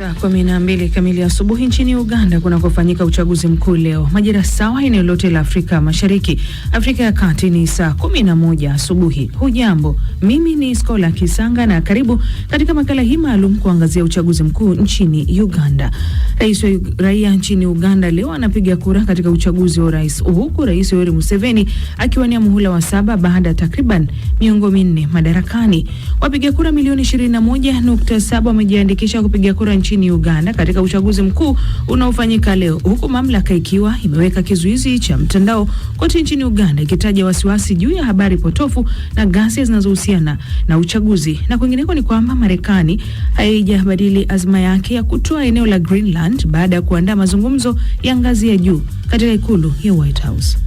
Saa 12 kamili asubuhi nchini Uganda kunakofanyika uchaguzi mkuu leo. Majira sawa eneo lote la Afrika Mashariki. Afrika ya Kati ni saa 11 asubuhi. Hujambo, mimi ni Skola Kisanga na karibu katika makala hii maalum kuangazia uchaguzi mkuu nchini Uganda. Rais wa raia nchini Uganda leo anapiga kura katika uchaguzi wa rais, huku Rais Yoweri Museveni akiwania muhula wa 7 baada takriban miongo minne madarakani. Wapiga kura milioni 21.7 wamejiandikisha kupiga kura nchini Uganda katika uchaguzi mkuu unaofanyika leo, huku mamlaka ikiwa imeweka kizuizi cha mtandao kote nchini Uganda, ikitaja wasiwasi juu ya habari potofu na ghasia zinazohusiana na uchaguzi. Na kwingineko ni kwamba Marekani haijabadili azma yake ya kutoa eneo la Greenland baada ya kuandaa mazungumzo ya ngazi ya juu katika ikulu ya White House.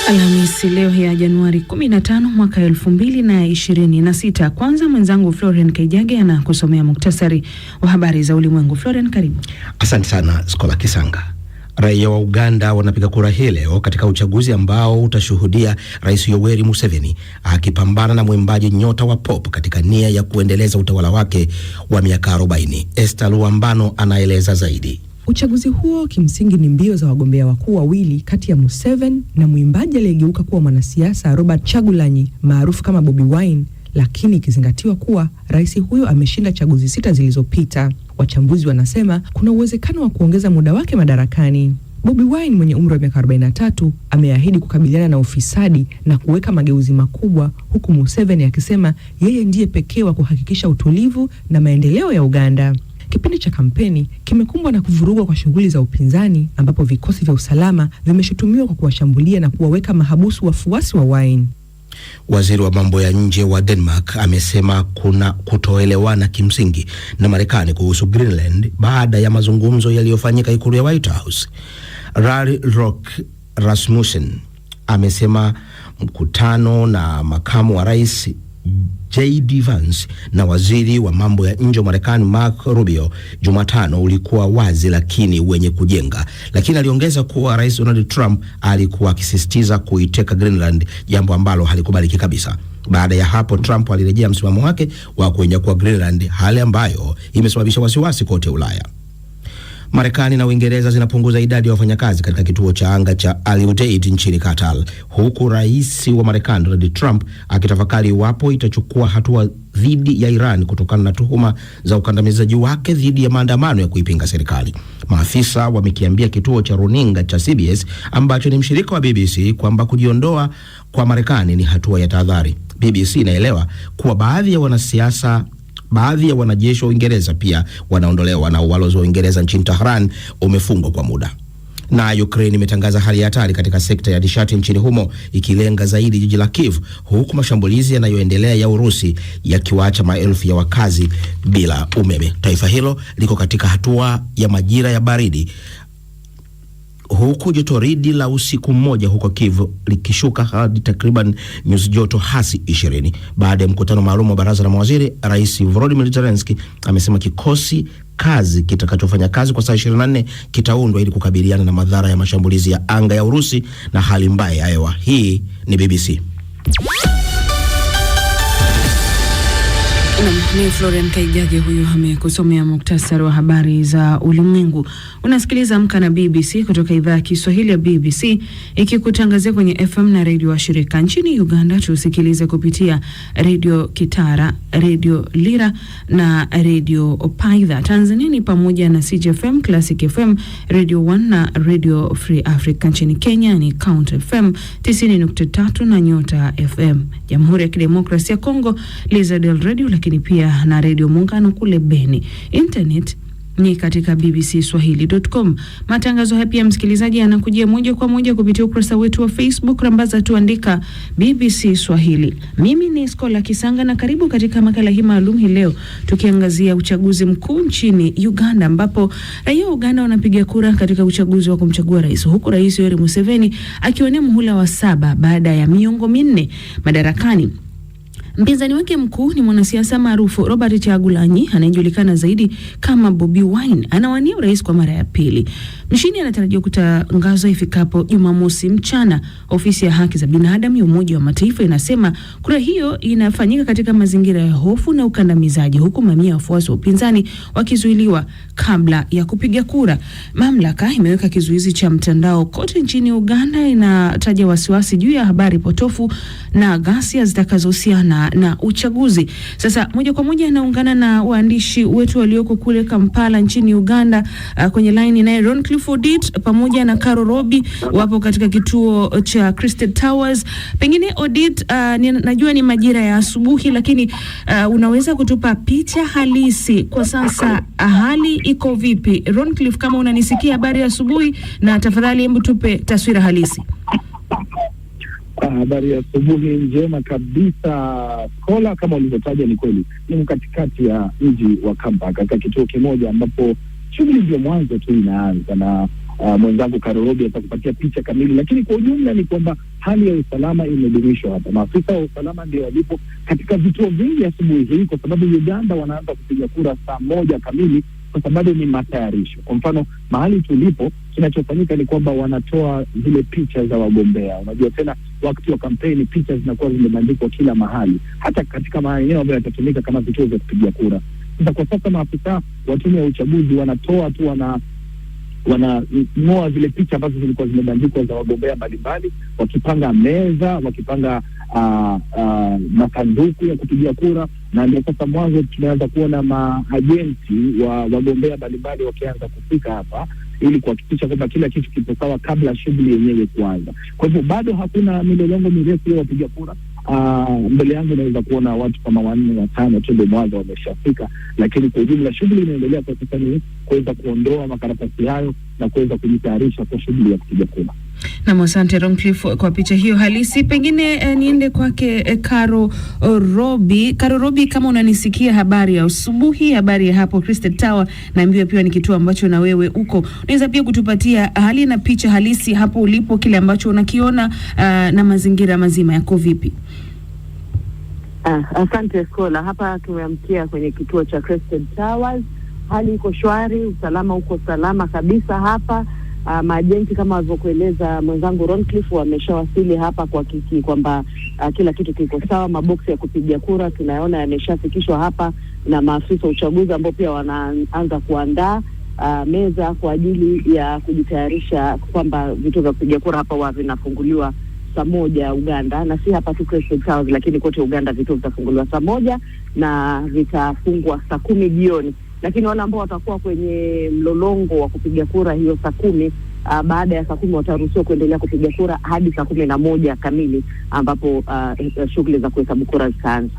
Alhamisi leo ya Januari 15 mwaka 2026. Kwanza mwenzangu Florian Kaijage anakusomea muktasari wa habari za ulimwengu. Florian, karibu. Asante sana Skola Kisanga. Raia wa Uganda wanapiga kura hii leo katika uchaguzi ambao utashuhudia Rais Yoweri Museveni akipambana na mwimbaji nyota wa pop katika nia ya kuendeleza utawala wake wa miaka 40. Esther Luambano anaeleza zaidi. Uchaguzi huo kimsingi ni mbio za wagombea wakuu wawili kati ya Museveni na mwimbaji aliyegeuka kuwa mwanasiasa Robert Kyagulanyi maarufu kama Bobi Wine, lakini ikizingatiwa kuwa rais huyo ameshinda chaguzi 6 zilizopita. Wachambuzi wanasema kuna uwezekano wa kuongeza muda wake madarakani. Bobi Wine mwenye umri wa miaka 43 ameahidi kukabiliana na ufisadi na kuweka mageuzi makubwa, huku Museveni akisema yeye ndiye pekee wa kuhakikisha utulivu na maendeleo ya Uganda. Kipindi cha kampeni kimekumbwa na kuvurugwa kwa shughuli za upinzani, ambapo vikosi vya usalama vimeshutumiwa kwa kuwashambulia na kuwaweka mahabusu wafuasi wa Wine. Waziri wa mambo ya nje wa Denmark amesema kuna kutoelewana kimsingi na Marekani kuhusu Greenland baada ya mazungumzo yaliyofanyika ikulu ya White House. Rari Rock Rasmussen amesema mkutano na makamu wa rais J.D. Vance na waziri wa mambo ya nje wa Marekani Mark Rubio Jumatano ulikuwa wazi lakini wenye kujenga, lakini aliongeza kuwa Rais Donald Trump alikuwa akisisitiza kuiteka Greenland, jambo ambalo halikubaliki kabisa. Baada ya hapo Trump alirejea msimamo wake wa kuinyakua Greenland, hali ambayo imesababisha wasiwasi kote Ulaya. Marekani na Uingereza zinapunguza idadi ya wafanyakazi katika kituo cha anga cha Al Udeid nchini Qatar, huku rais wa Marekani Donald Trump akitafakari iwapo itachukua hatua dhidi ya Iran kutokana na tuhuma za ukandamizaji wake dhidi ya maandamano ya kuipinga serikali. Maafisa wamekiambia kituo cha runinga cha CBS ambacho ni mshirika wa BBC kwamba kujiondoa kwa Marekani ni hatua ya tahadhari. BBC inaelewa kuwa baadhi ya wanajeshi wa Uingereza pia wanaondolewa na ubalozi wa Uingereza nchini Tehran umefungwa kwa muda. Na Ukraine imetangaza hali ya hatari katika sekta ya nishati nchini humo, ikilenga zaidi jiji la Kiev, huku mashambulizi yanayoendelea ya Urusi yakiwaacha maelfu ya wakazi bila umeme. Taifa hilo liko katika hatua ya majira ya baridi, huku jotoridi la usiku mmoja huko Kiev likishuka hadi takriban nyuzi joto hasi 20. Baada ya mkutano maalum wa baraza la mawaziri, Rais Volodymyr Zelensky amesema kikosi kazi kitakachofanya kazi kwa saa 24 kitaundwa ili kukabiliana na madhara ya mashambulizi ya anga ya Urusi na hali mbaya ya hewa. Hii ni BBC. Ni Florian Kaijage huyu amekusomea muktasari wa habari za ulimwengu. Unasikiliza Amka na BBC kutoka idhaa ya Kiswahili ya BBC, ikikutangazia kwenye FM na radio wa shirika. Nchini Uganda tusikilize kupitia Radio Kitara, Radio Lira na Radio Opaidha. Tanzania ni pamoja na CJFM, Classic FM, Radio 1 na Radio Free Africa. Nchini Kenya ni Count FM 90.3 na Nyota FM. Jamhuri ya Kidemokrasia ya Kongo Lizadel Radio, lakini pia na Radio Muungano kule Beni. Internet ni katika bbcswahili.com. Matangazo haya pia msikilizaji yanakujia moja kwa moja kupitia ukurasa wetu wa Facebook, rambaza tuandika BBC Swahili. Mimi ni Skola Kisanga na karibu katika makala hii maalum hii leo tukiangazia uchaguzi mkuu nchini Uganda, ambapo raia wa Uganda wanapiga kura katika uchaguzi wa kumchagua rais, huku Rais Yoweri Museveni akiwania muhula wa 7 baada ya miongo minne madarakani. Mpinzani wake mkuu ni mwanasiasa maarufu Robert Kyagulanyi anayejulikana zaidi kama Bobi Wine, anawania urais kwa mara ya pili. Nchini anatarajiwa kutangazwa ifikapo Jumamosi mchana. Ofisi ya haki za binadamu ya Umoja wa Mataifa inasema kura hiyo inafanyika katika mazingira ya hofu na ukandamizaji, huku mamia ya wafuasi wa upinzani wakizuiliwa kabla ya kupiga kura. Mamlaka imeweka kizuizi cha mtandao kote nchini Uganda, inataja wasiwasi juu ya habari potofu na ghasia zitakazohusiana na uchaguzi. Sasa moja kwa moja anaungana na waandishi wetu walioko kule Kampala nchini Uganda. Kwenye line naye Roncliffe Odit pamoja na Caro Robi wapo katika kituo cha Crested Towers. Pengine Odit, najua ni majira ya asubuhi, lakini unaweza kutupa picha halisi kwa sasa, hali iko vipi? Roncliffe, kama unanisikia, habari ya asubuhi, na tafadhali hebu tupe taswira halisi. Habari ya asubuhi njema kabisa. Kola, kama ulivyotaja, ni kweli ni katikati ya mji wa Kampala, katika kituo kimoja ambapo shughuli ndio mwanzo tu inaanza, na mwenzangu Caro Robi atakupatia picha kamili, lakini kwa ujumla ni kwamba hali ya usalama imedumishwa hapa. Maafisa wa usalama ndio walipo katika vituo vingi asubuhi hii, kwa sababu Uganda wanaanza kupiga kura saa 1 kamili, kwa sababu ni matayarisho. Kwa mfano, mahali tulipo, kinachofanyika ni kwamba wanatoa zile picha za wagombea. Unajua tena wakati wa kampeni picha zinakuwa zimebandikwa kila mahali, hata katika maeneo ambayo yatatumika kama vituo vya kupiga kura. Sasa kwa sasa maafisa wa tume ya uchaguzi wanatoa tu, wanang'oa zile picha ambazo zilikuwa zimebandikwa za wagombea mbalimbali, wakipanga meza, wakipanga masanduku ya kupigia kura, na ndio sasa mwanzo tunaanza kuona maajenti wa wagombea mbalimbali wakianza kufika hapa ili kuhakikisha kwamba kila kitu kipo sawa kabla shughuli yenyewe kuanza. Kwa hivyo bado hakuna milolongo mirefu ya wapiga kura. Mbele yangu naweza kuona watu kama 4 5 tu ndio mwanzo wameshafika, lakini kwa ujumla shughuli inaendelea kwa sasa ni kuweza kuondoa makaratasi hayo na kuweza kujitayarisha kwa shughuli ya kupiga kura. Na asante Roncliffe kwa picha hiyo halisi. Pengine niende kwake Caro Robi. Caro Robi, kama unanisikia, habari ya asubuhi, habari ya hapo Crested Tower, naambiwa pia ni kituo ambacho na wewe uko. Unaweza pia kutupatia hali na picha halisi hapo ulipo, kile ambacho unakiona na mazingira mazima yako vipi? Asante Skola. Hapa tumeamkia kwenye kituo cha Crested Towers. Hali iko shwari, usalama uko salama kabisa hapa. Maajenti kama walivyokueleza mwenzangu Roncliffe wameshawasili hapa kwa kiki kwamba kila kitu kiko sawa. Maboksi ya kupigia kura tunaona yameshafikishwa hapa na maafisa uchaguzi ambao pia wanaanza kuandaa meza kwa ajili ya kujitayarisha kwamba vituo vya kupigia kura hapa vinafunguliwa saa 1 Uganda, na si hapa tu Crested Towers, lakini kote Uganda vituo vitafunguliwa saa 1 na vitafungwa saa 10 jioni. Lakini wale ambao watakuwa kwenye mlolongo wa kupiga kura hiyo saa 10, baada ya saa 10 wataruhusiwa kuendelea kupiga kura hadi saa 11 kamili, ambapo shughuli za kuhesabu kura zitaanza.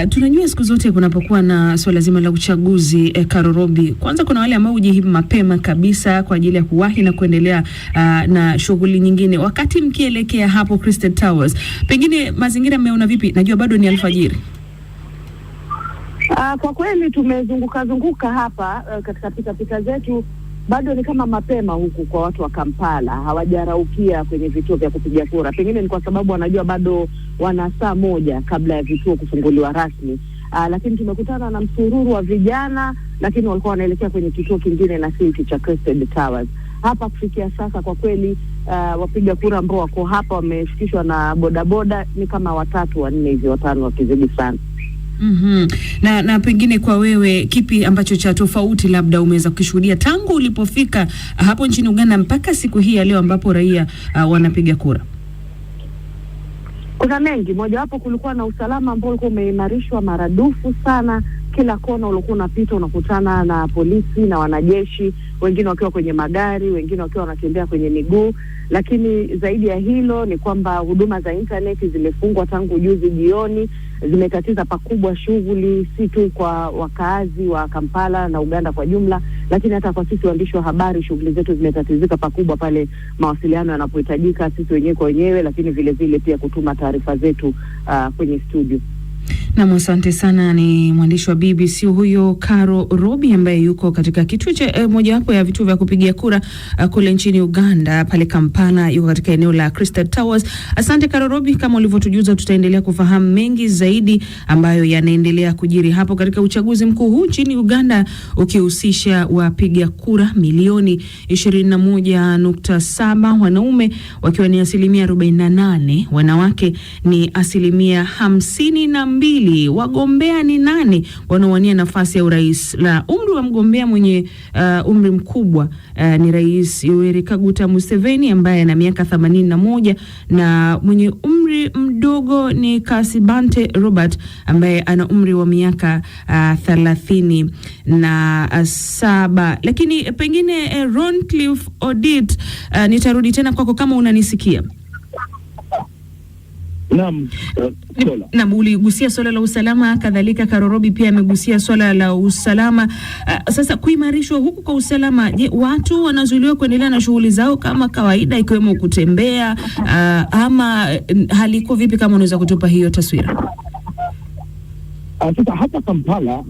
Tunajua siku zote kunapokuwa na swala zima la uchaguzi, Caro Robi, kwanza kuna wale ambao hujihimu mapema kabisa kwa ajili ya kuwahi na kuendelea na shughuli nyingine. Wakati mkielekea hapo Crested Towers, pengine mazingira mmeona vipi? Najua bado ni alfajiri. Kwa kweli tumezunguka hapa katika pita zetu, bado ni kama mapema huku kwa watu wa Kampala, hawajaraukia kwenye vituo vya kupiga kura. Pengine ni kwa sababu wanajua bado wana saa 1 kabla ya vituo kufunguliwa rasmi. Lakini tumekutana na msururu wa vijana, lakini walikuwa wanaelekea kwenye kituo kingine na sisi cha Crested Towers. Hapa kufikia sasa kwa kweli wapiga kura ambao wako hapa wamefikishwa na bodaboda ni kama 3 4 hivi, 5 wakizidi sana. Na pengine kwa wewe, kipi ambacho cha tofauti labda umeweza kushuhudia tangu ulipofika hapo nchini Uganda mpaka siku hii ya leo ambapo raia wanapiga kura? Kuna mengi. Mojawapo, kulikuwa na usalama ambao ulikuwa umeimarishwa maradufu sana. Kila kona ulikuwa unapita unakutana na polisi na wanajeshi, wengine wakiwa kwenye magari, wengine wakiwa wanatembea kwenye miguu. Lakini zaidi ya hilo ni kwamba huduma za internet zimefungwa tangu juzi jioni, zimetatiza pakubwa shughuli si tu kwa wakaazi wa Kampala na Uganda kwa jumla, lakini hata kwa sisi waandishi wa habari shughuli zetu zimetatizika pakubwa pale mawasiliano yanapohitajika sisi wenyewe kwa wenyewe, lakini vile vile pia kutuma taarifa zetu kwenye studio. Na asante sana. Ni mwandishi wa BBC huyo Caro Robi ambaye yuko katika kituo cha mojawapo ya vituo vya kupigia kura kule nchini Uganda pale Kampala, yuko katika eneo la Crystal Towers. Asante Caro Robi, kama ulivyotujuza tutaendelea kufahamu mengi zaidi ambayo yanaendelea kujiri hapo katika uchaguzi mkuu huu nchini Uganda ukihusisha wapiga kura milioni 21.7, wanaume wakiwa ni 48%, wanawake ni 52%. Wagombea ni nani wanaowania nafasi ya urais? La umri wa mgombea mwenye umri mkubwa ni Rais Yoweri Kaguta Museveni ambaye ana miaka 81, na mwenye umri mdogo ni Kasibante Robert ambaye ana umri wa miaka 37. Lakini pengine Roncliffe Odit, nitarudi tena kwako kama unanisikia. Naam, uligusia swala la usalama, kadhalika Caro Robi pia amegusia swala la usalama. Sasa kuimarishwa huku kwa usalama, je, watu wanazuiliwa kuendelea na shughuli zao kama kawaida ikiwemo kutembea ama hali iko vipi, kama unaweza kutupa hiyo taswira? Sasa hapa Kampala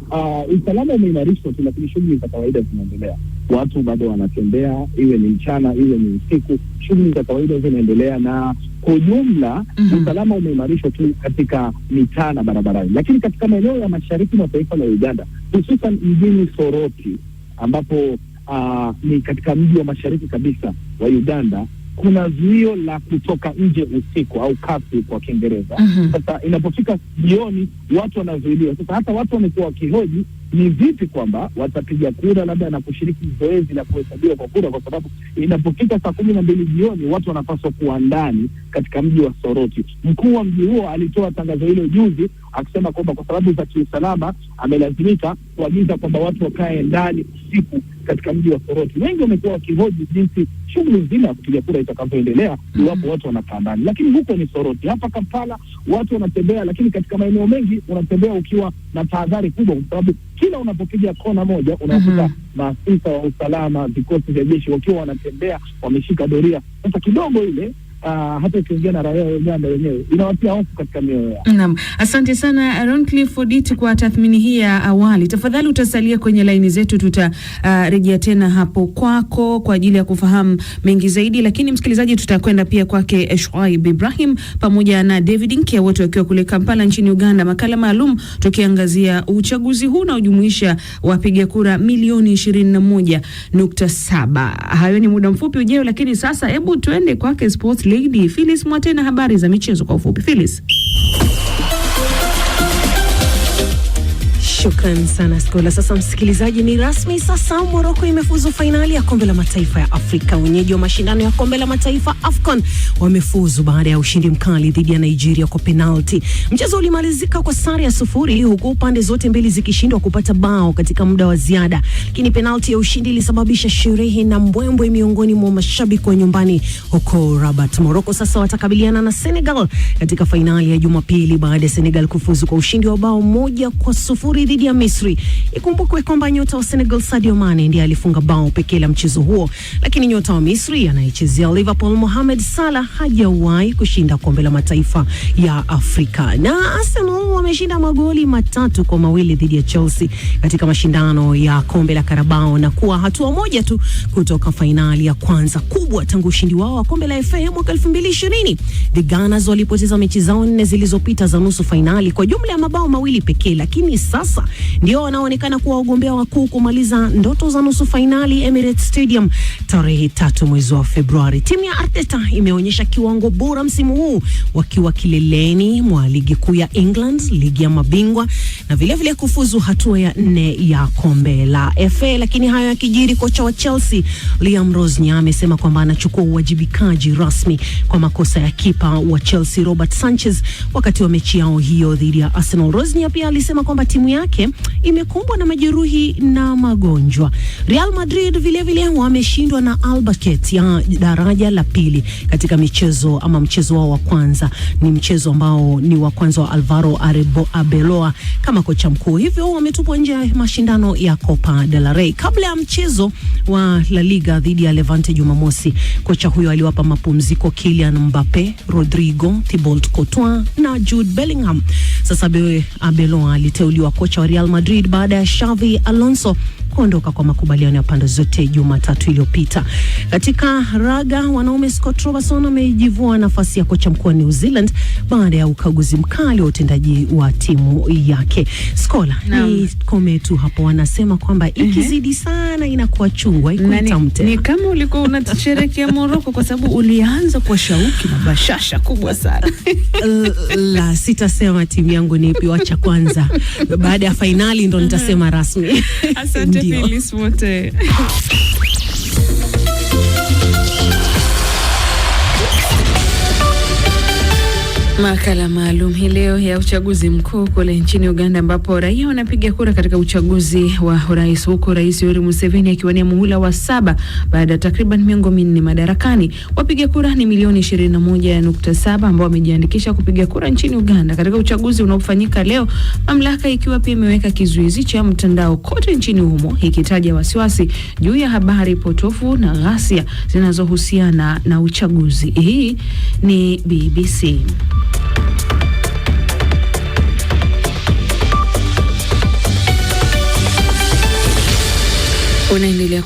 usalama umeimarishwa tu, lakini shughuli za kawaida zinaendelea. Watu bado wanatembea, iwe ni mchana iwe ni usiku, shughuli za kawaida zinaendelea, na kwa ujumla usalama umeimarishwa tu katika mitaa na barabarani. Lakini katika maeneo ya mashariki mwa taifa la Uganda, hususan mjini Soroti ambapo ni katika mji wa mashariki kabisa wa Uganda, kuna zuio la kutoka nje usiku au curfew kwa Kiingereza. Sasa inapofika jioni watu wanazuiliwa. Sasa hata watu wamekuwa wakihoji ni vipi kwamba watapiga kura labda na kushiriki zoezi la kuhesabiwa kwa kura, kwa sababu inapofika saa 12 jioni watu wanapaswa kuwa ndani katika mji wa Soroti. Mkuu wa mji huo alitoa tangazo hilo juzi akisema kwamba kwa sababu za kiusalama amelazimika kuagiza kwamba watu wakae ndani usiku katika mji wa Soroti. Wengi wamekuwa wakihoji jinsi shughuli nzima ya kupiga kura itakavyoendelea iwapo watu wanakaa ndani. Lakini huko ni Soroti. Hapa Kampala watu wanatembea, lakini katika maeneo mengi unatembea ukiwa na tahadhari kubwa, kwa sababu kila unapopiga kona moja unakuta maafisa wa usalama, vikosi vya jeshi wakiwa wanatembea wameshika doria. Sasa kidogo ile hata ukiongea na raia wa Uganda wenyewe inawatia hofu katika mioyo yao. Naam, asante sana Roncliffe Odit kwa tathmini hii ya awali. Tafadhali utasalia kwenye laini zetu, tutarejea tena hapo kwako kwa ajili ya kufahamu mengi zaidi. Lakini msikilizaji, tutakwenda pia kwake Shuaib Ibrahim pamoja na David Nkia, wote wakiwa kule Kampala nchini Uganda, makala maalum tukiangazia uchaguzi huu na ujumuisha wapiga kura milioni 21.7. Hayo ni muda mfupi ujao, lakini sasa hebu tuende kwake Sports Lady Phyllis Mwatena, habari za michezo kwa ufupi. Phyllis. Shukran sana Skola. Sasa msikilizaji, ni rasmi sasa, Morocco imefuzu fainali ya kombe la mataifa ya Afrika. Wenyeji wa mashindano ya kombe la mataifa AFCON wamefuzu baada ya ushindi mkali dhidi ya Nigeria kwa penalti. Mchezo ulimalizika kwa sare ya 0 huku pande zote mbili zikishindwa kupata bao katika muda wa ziada. Lakini penalti ya ushindi ilisababisha sherehe na mbwembwe miongoni mwa mashabiki wa nyumbani huko Rabat. Morocco sasa watakabiliana na Senegal katika fainali ya Jumapili baada ya Senegal kufuzu kwa ushindi wa bao 1-0 dhidi ya Misri. Ikumbukwe kwamba nyota wa Senegal Sadio Mane ndiye alifunga bao pekee la mchezo huo, lakini nyota wa Misri anayechezea Liverpool Mohamed Salah hajawahi kushinda kombe la mataifa ya Afrika. Na Arsenal wameshinda magoli 3-2 dhidi ya Chelsea katika mashindano ya kombe la Carabao na kuwa hatua moja tu kutoka fainali ya kwanza kubwa tangu ushindi wao wa kombe la FA mwaka 2020. The Gunners walipoteza mechi zao 4 zilizopita za nusu fainali kwa jumla ya mabao 2 pekee, lakini sasa ndio wanaonekana kuwa wagombea wakuu kumaliza ndoto za nusu fainali Emirates Stadium tarehe 3 mwezi wa Februari. Timu ya Arteta imeonyesha kiwango bora msimu huu wakiwa kileleni mwa ligi kuu ya England, ligi ya mabingwa na vile vile kufuzu hatua ya 4 ya kombe la FA. Lakini hayo yakijiri, kocha wa Chelsea Liam Rosnier amesema kwamba anachukua uwajibikaji rasmi kwa makosa ya kipa wa Chelsea Robert Sanchez wakati wa mechi yao hiyo dhidi ya Arsenal. Rosnier pia alisema kwamba timu yake imekumbwa na majeruhi na magonjwa. Real Madrid vile vile wameshindwa wakiwa na Albaket ya daraja la pili katika mchezo wao wa kwanza. Ni mchezo ambao ni wa kwanza wa Alvaro Arbeloa kama kocha mkuu, hivyo wametupwa nje ya mashindano ya Copa del Rey. Kabla ya mchezo wa La Liga dhidi ya Levante Jumamosi, kocha huyo aliwapa mapumziko Kylian Mbappe, Rodrigo, Thibaut Courtois na Jude Bellingham. Sasa Arbeloa aliteuliwa kocha wa Real Madrid baada ya Xavi Alonso kuondoka kwa makubaliano ya pande zote Jumatatu iliyopita. Katika raga wanaume, Scott Robertson amejivua nafasi ya kocha mkuu wa New Zealand baada ya ukaguzi mkali wa utendaji wa timu yake. Skola, ni kome tu hapo, wanasema kwamba ikizidi sana inakuwa chungwa, ikuitamte. Ni kama ulikuwa unasherehekea Morocco kwa sababu ulianza kwa shauki na bashasha kubwa sana. La, sitasema timu yangu ni ipi, wacha kwanza. Baada ya finali ndo nitasema rasmi. Asante Phyllis Mote. Makala maalum hii leo ya uchaguzi mkuu kule nchini Uganda, ambapo raia wanapiga kura katika uchaguzi wa urais, huko Rais Yoweri Museveni akiwania muhula wa 7 baada ya takriban miongo minne madarakani. Wapiga kura ni milioni 21.7 ambao wamejiandikisha kupiga kura nchini Uganda katika uchaguzi unaofanyika leo, mamlaka ikiwa pia imeweka kizuizi cha mtandao kote nchini humo, ikitaja wasiwasi juu ya habari potofu na ghasia zinazohusiana na uchaguzi. Hii ni BBC. Unaendelea